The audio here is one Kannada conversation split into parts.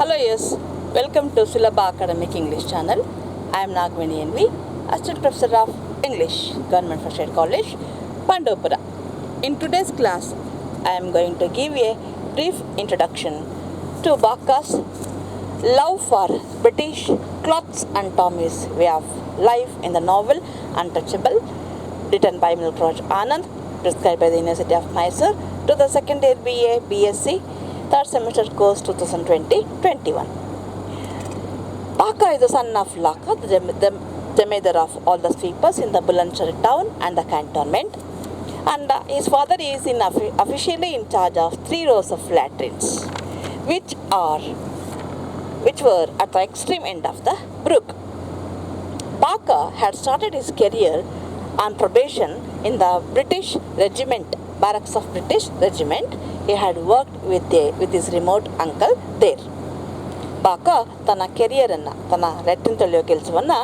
Hello, yes. Welcome to Sulabha Academic English channel. I am Nagvani NV, Assistant Professor of English, Government First Aid College, Pandopura. In today's class, I am going to give a brief introduction to Baka's love for British clothes and Tommy's way of life in the novel Untouchable, written by Milkraj Anand, prescribed by the University of Mysore to the second year BA, BSc, third semester course 2020-21. Baka is the son of Laka, the Jamedar of all the sweepers in the Bulandshahr town and the cantonment. And his father is officially in charge of 3 rows of latrines, which were at the extreme end of the brook. Baka had started his career on probation in the British regiment, barracks of British regiment. He had worked with his remote uncle there. Baka ತನ್ನ ಕೆರಿಯರನ್ನು, ತನ್ನ ಲೆಟ್ರಿನ್ ತೊಳೆಯೋ ಕೆಲಸವನ್ನು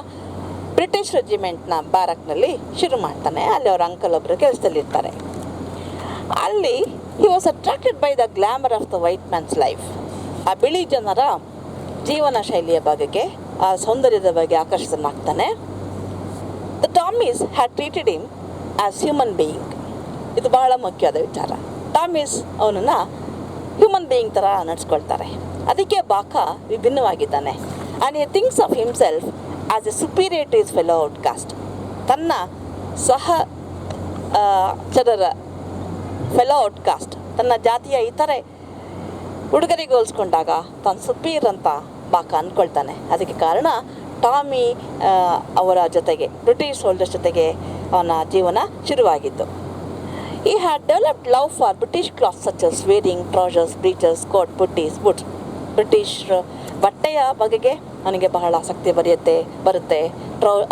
ಬ್ರಿಟಿಷ್ ರೆಜಿಮೆಂಟ್ನ ಬ್ಯಾರಕ್ನಲ್ಲಿ ಶುರು ಮಾಡ್ತಾನೆ. ಅಲ್ಲಿ ಅವ್ರ ಅಂಕಲ್ ಒಬ್ಬರು ಕೆಲಸದಲ್ಲಿರ್ತಾರೆ. ಅಲ್ಲಿ he was attracted by the glamour of the white man's life. ಆ ಬಿಳಿ ಜನರ ಜೀವನ ಶೈಲಿಯ ಬಗೆಗೆ, ಆ ಸೌಂದರ್ಯದ ಬಗ್ಗೆ ಆಕರ್ಷಿತನಾಗ್ತಾನೆ. The Tommies had treated him as human being. ಇದು ಬಹಳ ಮುಖ್ಯವಾದ ವಿಚಾರ. ಟಾಮೀಸ್ ಅವನನ್ನು ಹ್ಯೂಮನ್ ಬೀಯಿಂಗ್ ಥರ ನಡೆಸ್ಕೊಳ್ತಾರೆ. ಅದಕ್ಕೆ ಬಾಕಾ ವಿಭಿನ್ನವಾಗಿದ್ದಾನೆ. And he thinks of himself as a superior to his fellow outcaste. ತನ್ನ ಸಹಚರರ ಫೆಲೋ ಔಟ್ಕಾಸ್ಟ್, ತನ್ನ ಜಾತಿಯ ಇತರೆ ಹುಡುಗರಿಗೆ ಹೋಲಿಸ್ಕೊಂಡಾಗ ತಾನು ಸುಪೀರಿಯರ್ ಅಂತ ಬಾಕಾ ಅಂದ್ಕೊಳ್ತಾನೆ. ಅದಕ್ಕೆ ಕಾರಣ ಟಾಮಿ ಅವರ ಜೊತೆಗೆ, ಬ್ರಿಟಿಷ್ ಸೋಲ್ಜರ್ಸ್ ಜೊತೆಗೆ ಅವನ ಜೀವನ ಶುರುವಾಗಿದ್ದು. He had developed love for British clothes such as wearing trousers, breeches, coat, puttees, boots. British ಬಟ್ಟೆಯ ಬಗೆಗೆ ಅವನಿಗೆ ಬಹಳ ಆಸಕ್ತಿ ಬರುತ್ತೆ.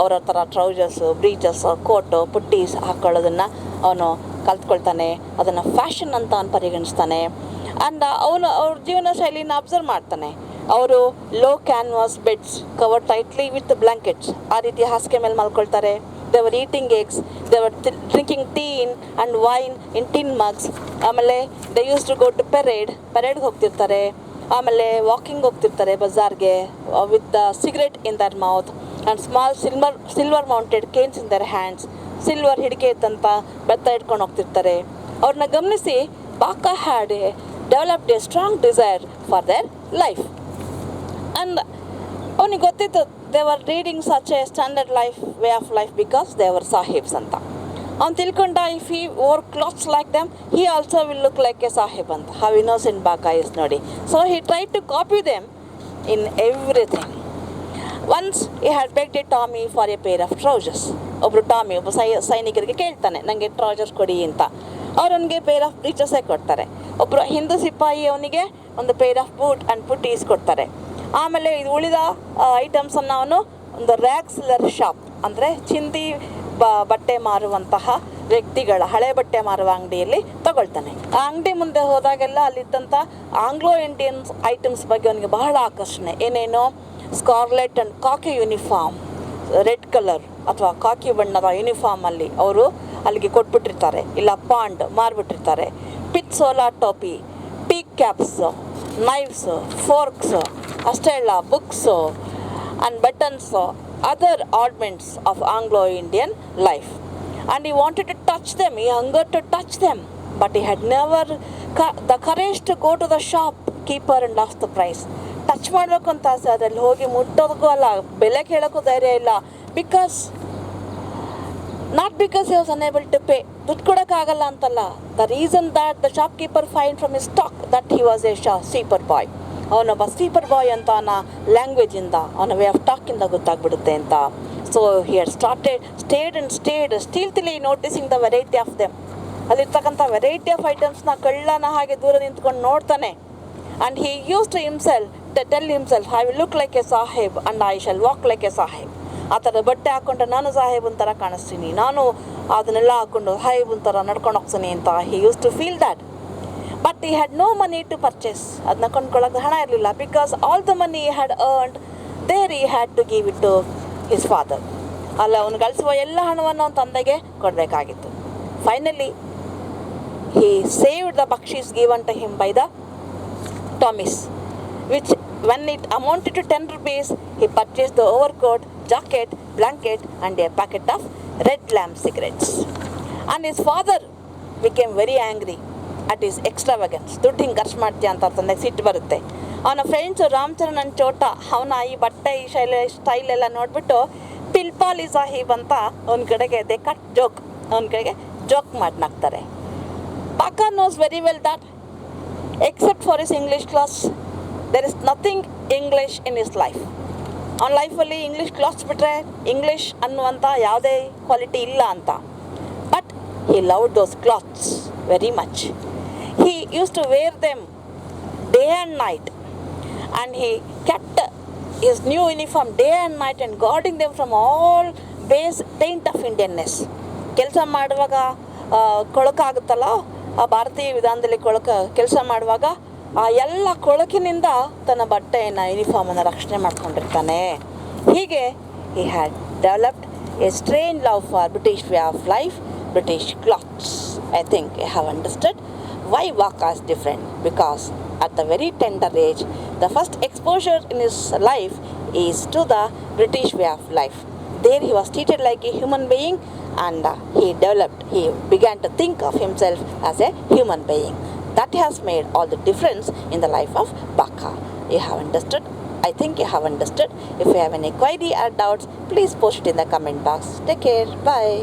ಅವರ ಥರ ಟ್ರೌಸರ್ಸು, ಬ್ರೀಚಸ್ಸು, ಕೋಟು, ಪುಟ್ಟೀಸ್ ಹಾಕ್ಕೊಳ್ಳೋದನ್ನು ಅವನು ಕಲ್ತ್ಕೊಳ್ತಾನೆ. ಅದನ್ನು ಫ್ಯಾಷನ್ ಅಂತ ಅವನು ಪರಿಗಣಿಸ್ತಾನೆ. ಆ್ಯಂಡ್ ಅವ್ರ ಜೀವನ ಶೈಲಿನ ಅಬ್ಸರ್ವ್ ಮಾಡ್ತಾನೆ. ಅವರು low canvas beds cover tightly with blankets, ಆ ರೀತಿ ಹಾಸಿಗೆ ಮೇಲೆ ಮಲ್ಕೊಳ್ತಾರೆ. they were eating eggs, they were drinking tea and wine in tin mugs. ಆಮೇಲೆ they used to go to ಪರೇಡ್ಗೆ ಹೋಗ್ತಿರ್ತಾರೆ. ಆಮೇಲೆ ವಾಕಿಂಗ್ ಹೋಗ್ತಿರ್ತಾರೆ ಬಜಾರ್ಗೆ with the cigarette in their mouth and small silver mounted canes in their hands. Silver ಹಿಡಿಕೆ ಇತ್ತಂತ ಬೆತ್ತ ಇಟ್ಕೊಂಡು ಹೋಗ್ತಿರ್ತಾರೆ. ಅವ್ರನ್ನ ಗಮನಿಸಿ Bakha had developed a strong desire for their life. And ಅವನಿಗೆ ಗೊತ್ತಿತ್ತು they were reading such a standard way of life because they were sahibs ಅಂತ. ಅವ್ನು ತಿಳ್ಕೊಂಡ if he wore clothes like them he also will look like a sahib ಅಂತ. ಹೌ ಇನ್ನೋಸೆಂಟ್ ಬಾಕಾ ಇಸ್ ನೋಡಿ. So he try to copy them in everything. Once he had begged a Tommy for a pair of trousers. ಒಬ್ಬರು ಟಾಮಿ ಒಬ್ಬ ಸೈನಿಕರಿಗೆ ಕೇಳ್ತಾನೆ, ನನಗೆ ಟ್ರೌಸರ್ಸ್ ಕೊಡಿ ಅಂತ. ಅವ್ರು ಅವನಿಗೆ ಪೇರ್ ಆಫ್ ಬ್ರೀಚಸ್ಸೇ ಕೊಡ್ತಾರೆ. ಒಬ್ಬರು ಹಿಂದೂ ಸಿಪಾಯಿ ಅವನಿಗೆ ಒಂದು ಪೇರ್ ಆಫ್ ಬೂಟ್ ಆ್ಯಂಡ್ ಪುಟ್ಟೀಸ್ ಕೊಡ್ತಾರೆ. ಆಮೇಲೆ ಇದು ಉಳಿದ ಐಟಮ್ಸನ್ನು ಅವನು ಒಂದು ರ್ಯಾಕ್ಸಿಲರ್ ಶಾಪ್, ಅಂದರೆ ಚಿಂದಿ ಬಟ್ಟೆ ಮಾರುವಂತಹ ವ್ಯಕ್ತಿಗಳ ಹಳೆ ಬಟ್ಟೆ ಮಾರುವ ಅಂಗಡಿಯಲ್ಲಿ ತಗೊಳ್ತಾನೆ. ಆ ಅಂಗಡಿ ಮುಂದೆ ಹೋದಾಗೆಲ್ಲ ಅಲ್ಲಿದ್ದಂಥ ಆಂಗ್ಲೋ ಇಂಡಿಯನ್ಸ್ ಐಟಮ್ಸ್ ಬಗ್ಗೆ ಅವನಿಗೆ ಬಹಳ ಆಕರ್ಷಣೆ. ಏನೇನೋ scarlet and khaki uniform, red colour ಅಥವಾ ಕಾಕಿ ಬಣ್ಣದ ಯೂನಿಫಾರ್ಮಲ್ಲಿ ಅವರು ಅಲ್ಲಿಗೆ ಕೊಟ್ಬಿಟ್ಟಿರ್ತಾರೆ, ಇಲ್ಲ ಪಾಂಡ್ ಮಾರ್ಬಿಟ್ಟಿರ್ತಾರೆ. ಪಿತ್ಸೋಲಾ ಟೋಪಿ, ಪೀಕ್ ಕ್ಯಾಪ್ಸು, ನೈವ್ಸು, ಫೋರ್ಕ್ಸು, ಅಷ್ಟೇ ಅಲ್ಲ books and buttons, other ornaments of Anglo-Indian life. And he wanted to touch them, he hungered to touch them, but he had never the courage to go to the shopkeeper and ask the price. Touch ಮಾಡಬೇಕು ಅಂತ ಆಸೆ, ಅದರಲ್ಲಿ ಹೋಗಿ ಮುಟ್ಟೋದಕ್ಕೂ ಅಲ್ಲ, ಬೆಲೆ ಕೇಳೋಕ್ಕೂ ಧೈರ್ಯ ಇಲ್ಲ. Not because he was unable to pay, ದುಡ್ಡು ಕೊಡೋಕ್ಕಾಗಲ್ಲ ಅಂತಲ್ಲ. The reason that the shopkeeper find from his stock that he was a sweeper boy. ಅವನೊಬ್ಬ ಸ್ವೀಪರ್ ಬಾಯ್ ಅಂತ ಅವನ ಲ್ಯಾಂಗ್ವೇಜಿಂದ, ಅವನ ವೇ ಆಫ್ ಟಾಕಿಂದ ಗೊತ್ತಾಗ್ಬಿಡುತ್ತೆ ಅಂತ. So he had stayed stealthily noticing the variety of them. ಅಲ್ಲಿರ್ತಕ್ಕಂಥ ವೆರೈಟಿ ಆಫ್ ಐಟಮ್ಸ್ನ ಕಳ್ಳನ ಹಾಗೆ ದೂರ ನಿಂತ್ಕೊಂಡು ನೋಡ್ತಾನೆ. And he use to tell himself I will look like a sahib and I shall walk like a sahib. ಆ ಥರ ಬಟ್ಟೆ ಹಾಕ್ಕೊಂಡ್ರೆ ನಾನು ಸಾಹೇಬನ್ ಥರ ಕಾಣಿಸ್ತೀನಿ, ನಾನು ಅದನ್ನೆಲ್ಲ ಹಾಕ್ಕೊಂಡು ಸಾಹೇಬನ್ ಥರ ನಡ್ಕೊಂಡು ಹೋಗ್ತೀನಿ ಅಂತ he use to feel that. But he had no money to purchase. ಅದನ್ನ ಕೊಂಡ್ಕೊಳ್ಳೋಕೆ ಹಣ ಇರಲಿಲ್ಲ. Because all the money he had earned there he had to give it to his father. ಅಲ್ಲ, ಅವನು ಗಳಿಸುವ ಎಲ್ಲ ಹಣವನ್ನು ಅವನ ತಂದೆಗೆ ಕೊಡಬೇಕಾಗಿತ್ತು. Finally he saved the bakshis given to him by the Tommys, which when it amounted to 10 rupees, he purchased the overcoat, jacket, blanket, and a packet of red lamp cigarettes. And his father became very angry at his extravagance. ದುಡ್ಡು ಹಿಂಗೆ ಖರ್ಚು ಮಾಡ್ತೀಯ ಅಂತ ತಂದೆಗೆ ಸಿಟ್ಟು ಬರುತ್ತೆ. ಅವನ ಫ್ರೆಂಡ್ಸು ರಾಮಚರಣ್ ಅಂಡ್ ಚೋಟ ಅವನ ಈ ಬಟ್ಟೆ ಈ ಸ್ಟೈಲ್ ಎಲ್ಲ ನೋಡಿಬಿಟ್ಟು ಪಿಲ್ಪಾಲಿ ಸಾಹೀಬ್ ಅಂತ ಅವನ ಕಡೆಗೆ ದೇ ಕಟ್ ಜೋಕ್, ಅವನ ಕಡೆಗೆ ಜೋಕ್ ಮಾಡಿ ನಗ್ತಾರೆ. Baka knows very well that except for his English class, there is nothing English in his life. ಅವನ ಲೈಫಲ್ಲಿ ಇಂಗ್ಲೀಷ್ ಕ್ಲಾಸ್ ಬಿಟ್ಟರೆ ಇಂಗ್ಲೀಷ್ ಅನ್ನುವಂಥ ಯಾವುದೇ ಕ್ವಾಲಿಟಿ ಇಲ್ಲ ಅಂತ. But he loved those cloths very much. He used to wear them day and night, and he kept his new uniform day and night and guarding them from all base taint of Indianness. ಕೆಲಸ ಮಾಡುವಾಗ ಕೊಳಕಾಗುತ್ತಲ್ಲ, ಆ ಭಾರತೀಯ ವಿಧಾನದಲ್ಲಿ ಕೆಲಸ ಮಾಡುವಾಗ ಆ ಎಲ್ಲ ಕೊಳಕಿನಿಂದ ತನ್ನ ಬಟ್ಟೆಯನ್ನು ಯೂನಿಫಾರ್ಮನ್ನು ರಕ್ಷಣೆ ಮಾಡ್ಕೊಂಡಿರ್ತಾನೆ. ಹೀಗೆ he had developed a strange love for British way of life, British clothes. I think I have understood why Baka is different, because at the very tender age, the first exposure in his life is to the British way of life. There he was treated like a human being, and he began to think of himself as a human being. That has made all the difference in the life of Baka. You have understood? I think you have understood. If you have any query or doubts, please post it in the comment box. Take care. Bye.